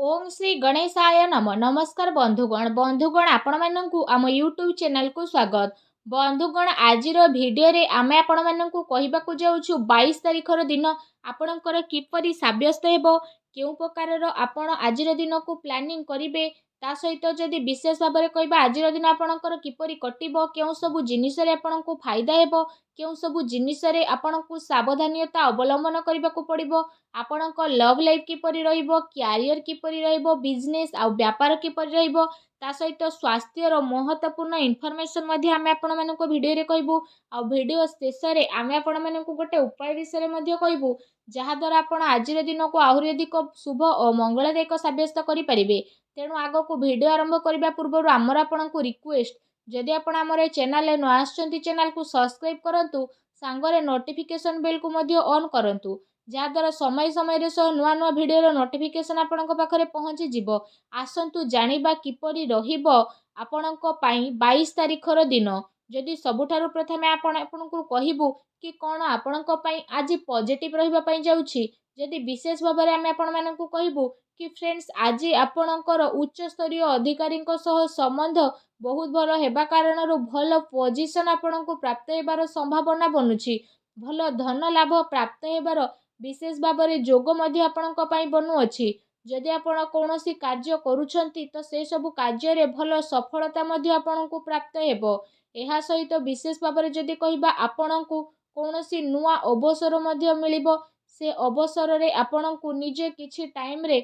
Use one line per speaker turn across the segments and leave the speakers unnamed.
ओम श्री गणेशाय नम नमस्कार बंधुगण आपण माननकु आम यूट्यूब चैनल को स्वागत। बंधुगण आजिर भिडियो रे आमे आपण माननकु कहिबाकु जाउछु 22 तारिखर दिन आपणकर किपरि साब्यस्त हेबो केउ प्रकारर आपण आजिर दिन को प्लानिंग करिवे ता सहित जदि विशेष भाव में कहबा आजिर दिन आपणकर किपरि कटिबो केउ सबु जिनिस रे आपणको फायदा हेबो केउ सबु जिनिस रे आपणको सावधानता अवलंबन करबाकू पड़िबो आपणको लव लाइफ किपरि रहिबो क्यारियर किपरि रहिबो बिजनेस आ व्यापार किपरि रहिबो ता सहित स्वास्थ्यर महत्वपूर्ण इनफॉरमेशन मध्ये आमे आपण मानको भिडियो रे कहबू आ भिडियो शेष रे आमे आपण मानको गोटे उपाय विषय मध्ये कहबू जहा द्वारा आपण आजिर दिन को आहुरी अधिक शुभ और मंगलदायक साब्यस्त करि परिबे। तेणु आगो को वीडियो आरंभ करबा पूर्व आमर आपनको रिक्वेस्ट जदि आपण आमर चैनल न आछंती चैनल को सब्सक्राइब करंतु सांगरे नोटिफिकेशन बेल को मध्ये ऑन करंतु जहाद्वारा समय समय नुआ नुआ भिडियो नोटिफिकेशन आपणको पाखरे पहुँची जिवो। आसंतु जानिबा किपरि रहिबो आपणको पई 22 तारिखर दिन जदि सबुठारु प्रथमे आपणको कहिबू कि कोन आपणको पई आज पॉजिटिव रहिबा पई जाउछि जदि विशेष भाव में आमे आपण मानकु कहिबू कि फ्रेंड्स आज आपणकर उच्च स्तरीय अधिकारी सह संबंध बहुत भल हेबा कारण भल पोजिशन आपणको प्राप्त हेबार संभावना बनुछि भल धन लाभ प्राप्त हेबार विशेष भाव में जोग आपणको पई बनू अछि। जदि आपण कौनसी कार्य करूछंती तो से सब कार्य रे भल सफलता मध्ये आपणको प्राप्त हेबो। एहा सहित विशेष भाव में जदि कहिबा आपणको कौनसी नुआ अवसर मध्ये मिलिबो से अवसर रे आपणको निजे किछि टाइम रे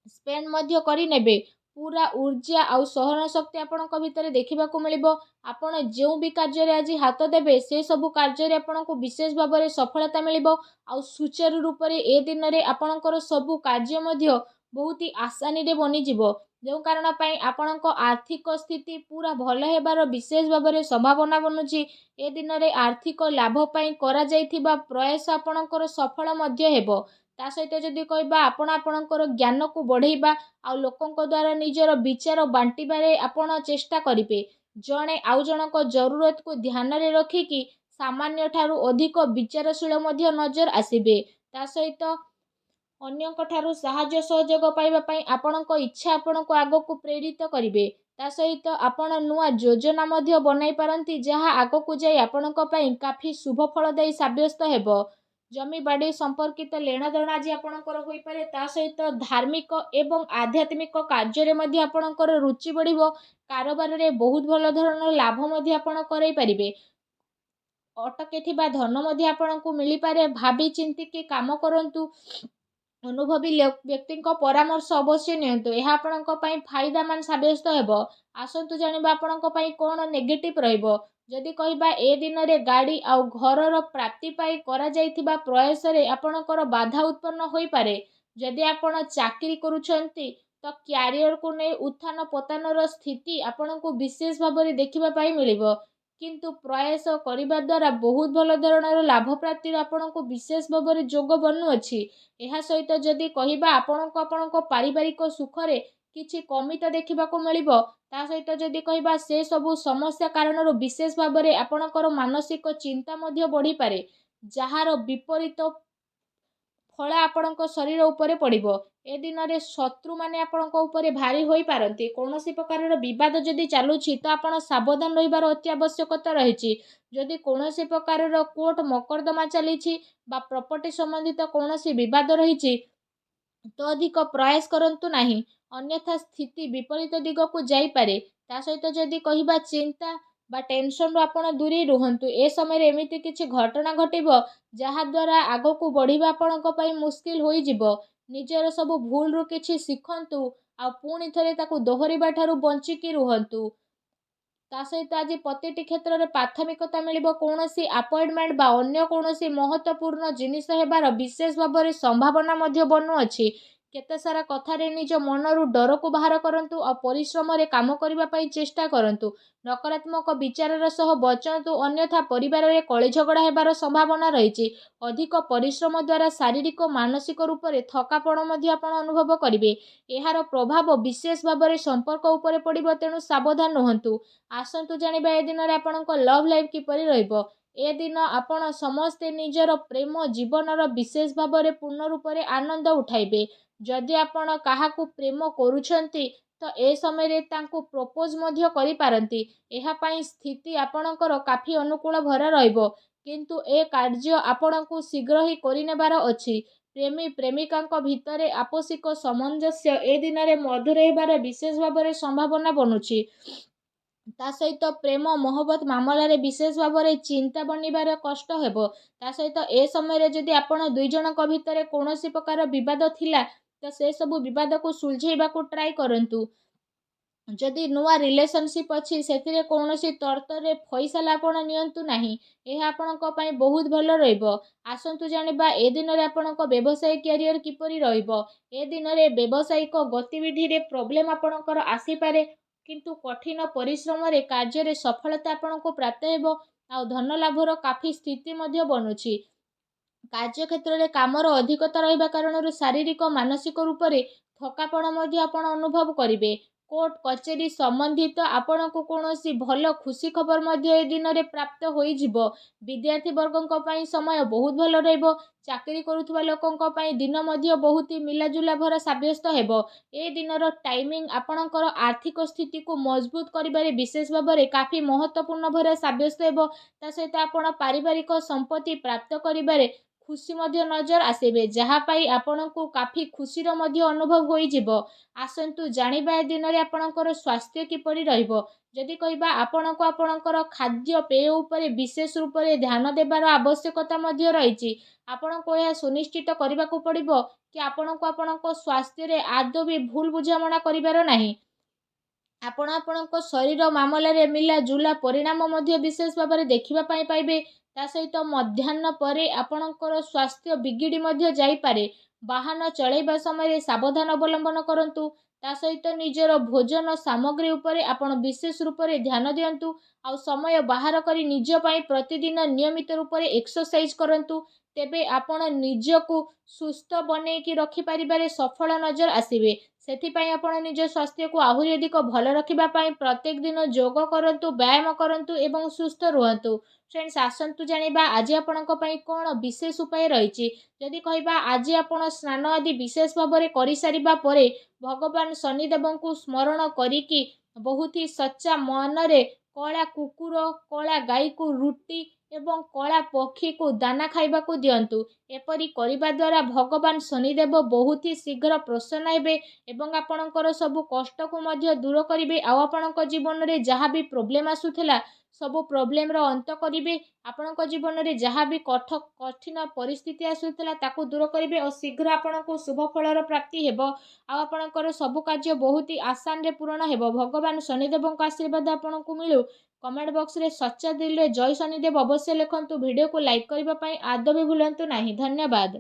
स्पेंड मध्ये करि नेबे पूरा ऊर्जा आउ सहन शक्ति आपणको भितरे देखिबाकू मिलिबो। आपण जेउ भी कार्य रे आज हाथ देबे से सब कार्य रे आपणको विशेष भाव में सफलता मिलिबो आउ सुचारू रूप रे ए दिन रे आपणकर सब कार्य मध्ये बहुत ही आसानी रे बनि जिवो जो कारण पई आपणको आर्थिक स्थिति पूरा भल हेबार विशेष भाव में संभावना बनुछि। ए दिन रे आर्थिक लाभ पई करा जायथिबा प्रयास आपणकर सफल मध्ये हेबो। ता सहित जदि कहबा आपण आपणकर ज्ञान को बढ़ेबा आ लोकंक द्वारा निजर विचार बांटिबारे आपण चेष्टा करिवे जणे आउ जनक जरूरत को ध्यान रे रखिकी सामान्य ठारू अधिक विचारशील मध्ये नजर आसिबे। ता सहित अन्यक ठारू साहाय्य सहयोग पाइबा पई आपणक इच्छा आपणको आगको प्रेरित करिवे। ता सहित आपण नुआ योजना मध्ये बनाई पारंती जहा आगको जाई आपणक पई काफी शुभ फलदायी साब्यस्त हेबो। जमी बाड़ी संपर्कित लेना देना आज आपणकर होई पारे ता सहित धार्मिक एवं आध्यात्मिक कार्य रे मध्ये आपणकर रुचि बढ़िबो कारोबार रे बहुत भल धरण लाभ मध्ये आपण करई परिबे अटके थिबा धन मध्ये आपणको मिली पारे भाबी चिंती के काम करंतु अनुभवी व्यक्ति परामर्श अवश्य नियंतु यह आपणको पई फायदा मान साब्यस्त हेबो। आसंतु जानिबा आपणको पई कोन नेगेटिव रहइबो जदि कहबा ए दिन रे गाड़ी आउ घरर प्राप्ति पाई करा जायथिबा प्रयास रे आपणकर बाधा उत्पन्न होई पारे। जदि आपण चाकरी करूछंती तो क्यारियर को नै उत्थान पतनर स्थिति आपणको विशेष भाव में देखिबा पाई मिलिबो किंतु प्रयास करिबा द्वारा बहुत भल धरणर लाभ प्राप्ति आपणको विशेष भाव में जोग बनू अछि। एहा सहित जदि कहिबा आपणको पारिवारिक सुख रे किछि कमिता देखिबाकू मिलिबो ता सहित जदि कहिबा से सबु समस्या कारणर विशेष भाव में आपणकर मानसिक चिंता मध्ये बढ़ी पारे जहार विपरीत फल आपणको शरीर उपरे पड़िबो। ए दिन रे शत्रु माने आपणको उपरे भारी होई पारंती कोनोसी प्रकारर विवाद जदि चालुछि तो आपण सावधान रहिबार अति आवश्यकता रहिछि। जदि कोनोसी प्रकारर कोर्ट मकद्दमा चलीछि बा प्रॉपर्टी संबंधित कोनोसी विवाद रहिछि तो अधिक प्रयास करंतु नाही अन्यथा स्थिति विपरीत दिग को जाई पारे। ता सहित जदि कहिबा चिंता बा टेंशन रो आपण दूरी रुहंतु ए समय रे एमिति किछि घटना घटिबो जहा द्वारा आगो को बढ़िबा आपणको पई मुश्किल होई जिवो। निजर सब भूल रु किछि सिखंतु आ पुणी थरे ताकू दोहरिबा ठारू बंची की रुहंतु। ता सहित आज प्रतिटी क्षेत्र में प्राथमिकता मिलिबो कोनोसी अपॉइंटमेंट बा अन्य कोनोसी महत्वपूर्ण जिनिस हेबार विशेष भाव में संभावना मध्ये बनू अछि। केते सारा कथा रे निज मनरु डर को बाहर करंतु और परिश्रम रे काम करिबा पई चेष्टा करंतु नकारात्मक विचार सह बचंतु अन्यथा परिवार रे कଳି झगड़ा हेबार संभावना रहिछि। अधिक परिश्रम द्वारा शारीरिक मानसिक रूप रे थकापण मध्ये आपण अनुभव करिवे एहार प्रभाव विशेष भाव में संपर्क उपरे पड़िबो तेणु सावधान रहंतु। आसंतु जानिबा ए दिन रे आपणको लव लाइफ किपरि रहिबो। ए दिन आपण समस्ते निजर प्रेम जीवनर विशेष भाव में पूर्ण रूप में आनंद उठाइबे ଯଦି ଆପଣ କାହାକୁ ପ୍ରେମ କରୁଛନ୍ତି ତ ଏ ସମୟରେ ତାଙ୍କୁ ପ୍ରପୋଜ ମଧ୍ୟ କରିପାରନ୍ତି। ଏହା ପାଇଁ ସ୍ଥିତି ଆପଣଙ୍କର କାଫି ଅନୁକୂଳ ଭରା ରହିବ। କିନ୍ତୁ ଏ କାର୍ଯ୍ୟ ଆପଣଙ୍କୁ ଶୀଘ୍ର ହିଁ କରିନେବାର ଅଛି। ପ୍ରେମୀ ପ୍ରେମିକାଙ୍କ ଭିତରେ ଆପୋଷିକ ସାମଞ୍ଜସ୍ୟ ଏ ଦିନରେ ମଧୁର ହେବାର ବିଶେଷ ଭାବରେ ସମ୍ଭାବନା ବନୁଛି। ତା ସହିତ ପ୍ରେମ ମହବତ ମାମଲାରେ ବିଶେଷ ଭାବରେ ଚିନ୍ତା ବନିବାର କଷ୍ଟ ହେବ। ତା ସହିତ ଏ ସମୟରେ ଯଦି ଆପଣ ଦୁଇ ଜଣଙ୍କ ଭିତରେ କୌଣସି ପ୍ରକାର ବିବାଦ ଥିଲା ତ ସେ ସବୁ ବିବାଦକୁ ସୁଲଝେଇବାକୁ ଟ୍ରାଏ କରନ୍ତୁ। ଯଦି ନୂଆ ରିଲେସନସିପ୍ ଅଛି ସେଥିରେ କୌଣସି ତରତରରେ ଫଇସଲା ଆପଣ ନିଅନ୍ତୁ ନାହିଁ। ଏହା ଆପଣଙ୍କ ପାଇଁ ବହୁତ ଭଲ ରହିବ। ଆସନ୍ତୁ ଜାଣିବା ଏ ଦିନରେ ଆପଣଙ୍କ ବ୍ୟବସାୟିକ କ୍ୟାରିୟର କିପରି ରହିବ। ଏ ଦିନରେ ବ୍ୟବସାୟିକ ଗତିବିଧିରେ ପ୍ରୋବ୍ଲେମ ଆପଣଙ୍କର ଆସିପାରେ, କିନ୍ତୁ କଠିନ ପରିଶ୍ରମରେ କାର୍ଯ୍ୟରେ ସଫଳତା ଆପଣଙ୍କୁ ପ୍ରାପ୍ତ ହେବ। ଆଉ ଧନ ଲାଭର କାଫି ସ୍ଥିତି ମଧ୍ୟ ବନୁଛି। କାର୍ଯ୍ୟକ୍ଷେତ୍ରରେ କାମର ଅଧିକତା ରହିବା କାରଣରୁ ଶାରୀରିକ ମାନସିକ ରୂପରେ ଥକାପଣ ମଧ୍ୟ ଆପଣ ଅନୁଭବ କରିବେ। କୋର୍ଟ କଚେରୀ ସମ୍ବନ୍ଧିତ ଆପଣଙ୍କୁ କୌଣସି ଭଲ ଖୁସି ଖବର ମଧ୍ୟ ଏ ଦିନରେ ପ୍ରାପ୍ତ ହୋଇଯିବ। ବିଦ୍ୟାର୍ଥୀ ବର୍ଗଙ୍କ ପାଇଁ ସମୟ ବହୁତ ଭଲ ରହିବ। ଚାକିରି କରୁଥିବା ଲୋକଙ୍କ ପାଇଁ ଦିନ ମଧ୍ୟ ବହୁତ ମିଲାଜୁଲା ଭରା ସାବ୍ୟସ୍ତ ହେବ। ଏ ଦିନର ଟାଇମିଂ ଆପଣଙ୍କର ଆର୍ଥିକ ସ୍ଥିତିକୁ ମଜବୁତ କରିବାରେ ବିଶେଷ ଭାବରେ କାଫି ମହତ୍ତ୍ୱପୂର୍ଣ୍ଣ ଭରା ସାବ୍ୟସ୍ତ ହେବ। ତା ସହିତ ଆପଣ ପାରିବାରିକ ସମ୍ପତ୍ତି ପ୍ରାପ୍ତ କରିବାରେ ଖୁସି ମଧ୍ୟ ନଜର ଆସିବେ, ଯାହା ପାଇଁ ଆପଣଙ୍କୁ କାଫି ଖୁସିର ମଧ୍ୟ ଅନୁଭବ ହୋଇଯିବ। ଆସନ୍ତୁ ଜାଣିବା ଏ ଦିନରେ ଆପଣଙ୍କର ସ୍ୱାସ୍ଥ୍ୟ କିପରି ରହିବ। ଯଦି କହିବା ଆପଣଙ୍କୁ ଆପଣଙ୍କର ଖାଦ୍ୟପେୟ ଉପରେ ବିଶେଷ ରୂପରେ ଧ୍ୟାନ ଦେବାର ଆବଶ୍ୟକତା ମଧ୍ୟ ରହିଛି। ଆପଣଙ୍କୁ ଏହା ସୁନିଶ୍ଚିତ କରିବାକୁ ପଡ଼ିବ କି ଆପଣଙ୍କୁ ଆପଣଙ୍କ ସ୍ୱାସ୍ଥ୍ୟରେ ଆଦୌ ବି ଭୁଲ ବୁଝାମଣା କରିବାର ନାହିଁ। ଆପଣ ଆପଣଙ୍କ ଶରୀର ମାମଲାରେ ମିଲାଜୁଲା ପରିଣାମ ମଧ୍ୟ ବିଶେଷ ଭାବରେ ଦେଖିବା ପାଇଁ ପାଇବେ। ତା ସହିତ ମଧ୍ୟାହ୍ନ ପରେ ଆପଣଙ୍କର ସ୍ୱାସ୍ଥ୍ୟ ବିଗିଡ଼ି ମଧ୍ୟ ଯାଇପାରେ। ବାହନ ଚଳାଇବା ସମୟରେ ସାବଧାନ ଅବଲମ୍ବନ କରନ୍ତୁ। ତା ସହିତ ନିଜର ଭୋଜନ ସାମଗ୍ରୀ ଉପରେ ଆପଣ ବିଶେଷ ରୂପରେ ଧ୍ୟାନ ଦିଅନ୍ତୁ। ଆଉ ସମୟ ବାହାର କରି ନିଜ ପାଇଁ ପ୍ରତିଦିନ ନିୟମିତ ରୂପରେ ଏକ୍ସରସାଇଜ କରନ୍ତୁ। ତେବେ ଆପଣ ନିଜକୁ ସୁସ୍ଥ ବନେଇକି ରଖିପାରିବାରେ ସଫଳ ନଜର ଆସିବେ। ସେଥିପାଇଁ ଆପଣ ନିଜ ସ୍ୱାସ୍ଥ୍ୟକୁ ଆହୁରି ଅଧିକ ଭଲ ରଖିବା ପାଇଁ ପ୍ରତ୍ୟେକ ଦିନ ଯୋଗ କରନ୍ତୁ, ବ୍ୟାୟାମ କରନ୍ତୁ ଏବଂ ସୁସ୍ଥ ରୁହନ୍ତୁ। ଫ୍ରେଣ୍ଡସ୍, ଆସନ୍ତୁ ଜାଣିବା ଆଜି ଆପଣଙ୍କ ପାଇଁ କ'ଣ ବିଶେଷ ଉପାୟ ରହିଛି। ଯଦି କହିବା ଆଜି ଆପଣ ସ୍ନାନ ଆଦି ବିଶେଷ ଭାବରେ କରିସାରିବା ପରେ ଭଗବାନ ଶନିଦେବଙ୍କୁ ସ୍ମରଣ କରିକି ବହୁତ ହି ସଚ୍ଚା ମନରେ କଳା କୁକୁର, କଳା ଗାଈକୁ ରୁଟି ଏବଂ କଳା ପକ୍ଷୀକୁ ଦାନା ଖାଇବାକୁ ଦିଅନ୍ତୁ। ଏପରି କରିବା ଦ୍ୱାରା ଭଗବାନ ଶନିଦେବ ବହୁତ ହି ଶୀଘ୍ର ପ୍ରସନ୍ନ ହେବେ ଏବଂ ଆପଣଙ୍କର ସବୁ କଷ୍ଟକୁ ମଧ୍ୟ ଦୂର କରିବେ। ଆଉ ଆପଣଙ୍କ ଜୀବନରେ ଯାହା ବି ପ୍ରୋବ୍ଲେମ ଆସୁଥିଲା ସବୁ ପ୍ରୋବ୍ଲେମର ଅନ୍ତ କରିବେ। ଆପଣଙ୍କ ଜୀବନରେ ଯାହା ବି କଠିନ ପରିସ୍ଥିତି ଆସୁଥିଲା ତାକୁ ଦୂର କରିବେ ଓ ଶୀଘ୍ର ଆପଣଙ୍କୁ ଶୁଭ ଫଳର ପ୍ରାପ୍ତି ହେବ। ଆଉ ଆପଣଙ୍କର ସବୁ କାର୍ଯ୍ୟ ବହୁତ ହି ଆସାନରେ ପୂରଣ ହେବ। ଭଗବାନ ଶନିଦେବଙ୍କ ଆଶୀର୍ବାଦ ଆପଣଙ୍କୁ ମିଳୁ। କମେଣ୍ଟ ବକ୍ସରେ ସଚ୍ଚା ଦିଲରେ ଜୟ ଶନିଦେବ ଅବଶ୍ୟ ଲେଖନ୍ତୁ। ଭିଡ଼ିଓକୁ ଲାଇକ୍ କରିବା ପାଇଁ ଆଦୌ ବି ଭୁଲନ୍ତୁ ନାହିଁ। ଧନ୍ୟବାଦ।